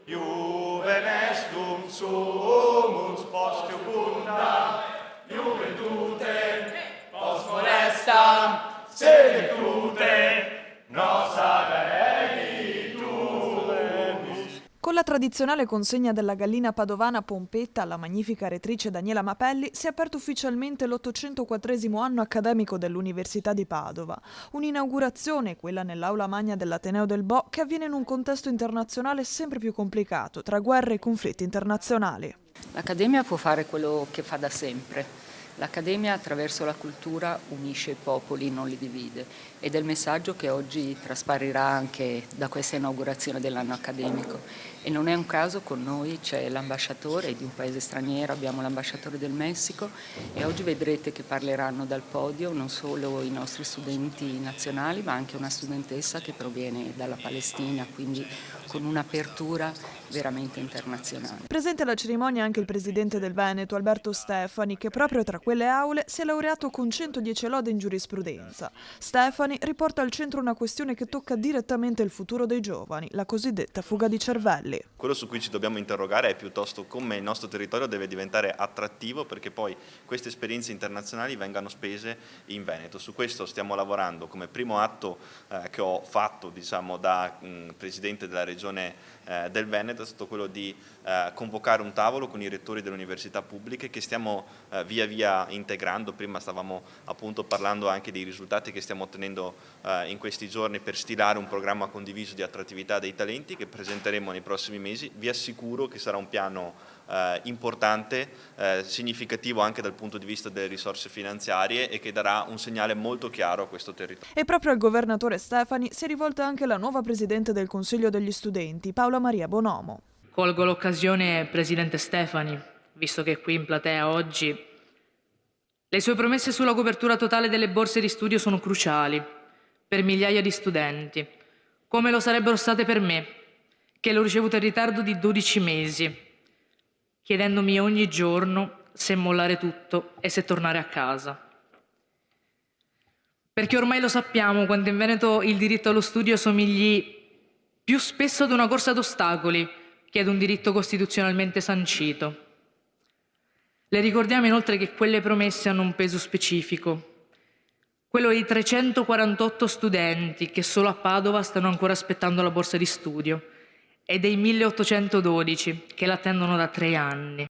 Juve nestum sumus post iubunda, juventute post forestam, senectute nos avenitus. Con la tradizionale consegna della gallina padovana Pompetta alla magnifica rettrice Daniela Mapelli si è aperto ufficialmente l'804° anno accademico dell'Università di Padova. Un'inaugurazione, quella nell'aula magna dell'Ateneo del Bo, che avviene in un contesto internazionale sempre più complicato, tra guerre e conflitti internazionali. L'Accademia può fare quello che fa da sempre. L'Accademia attraverso la cultura unisce i popoli, non li divide, ed è il messaggio che oggi trasparirà anche da questa inaugurazione dell'anno accademico. E non è un caso, con noi c'è l'ambasciatore di un paese straniero, abbiamo l'ambasciatore del Messico e oggi vedrete che parleranno dal podio non solo i nostri studenti nazionali ma anche una studentessa che proviene dalla Palestina, quindi con un'apertura veramente internazionale. Presente alla cerimonia anche il presidente del Veneto, Alberto Stefani, che proprio tra quelle aule si è laureato con 110 lode in giurisprudenza. Stefani riporta al centro una questione che tocca direttamente il futuro dei giovani, la cosiddetta fuga di cervelli. Quello su cui ci dobbiamo interrogare è piuttosto come il nostro territorio deve diventare attrattivo perché poi queste esperienze internazionali vengano spese in Veneto. Su questo stiamo lavorando come primo atto che ho fatto da presidente della regione del Veneto, è stato quello di convocare un tavolo con i rettori delle università pubbliche che stiamo via via integrando. Prima stavamo appunto parlando anche dei risultati che stiamo ottenendo in questi giorni per stilare un programma condiviso di attrattività dei talenti che presenteremo nei prossimi mesi. Vi assicuro che sarà un piano importante, significativo anche dal punto di vista delle risorse finanziarie e che darà un segnale molto chiaro a questo territorio. E proprio al governatore Stefani si è rivolta anche la nuova presidente del Consiglio degli Studenti, Paola Maria Bonomo. Colgo l'occasione, presidente Stefani, visto che è qui in platea oggi. Le sue promesse sulla copertura totale delle borse di studio sono cruciali per migliaia di studenti, come lo sarebbero state per me, che l'ho ricevuta in ritardo di 12 mesi, chiedendomi ogni giorno se mollare tutto e se tornare a casa. Perché ormai lo sappiamo, quando in Veneto il diritto allo studio somigli più spesso ad una corsa ad ostacoli che ad un diritto costituzionalmente sancito. Le ricordiamo inoltre che quelle promesse hanno un peso specifico, quello di 348 studenti che solo a Padova stanno ancora aspettando la borsa di studio e dei 1812 che l'attendono da 3 anni.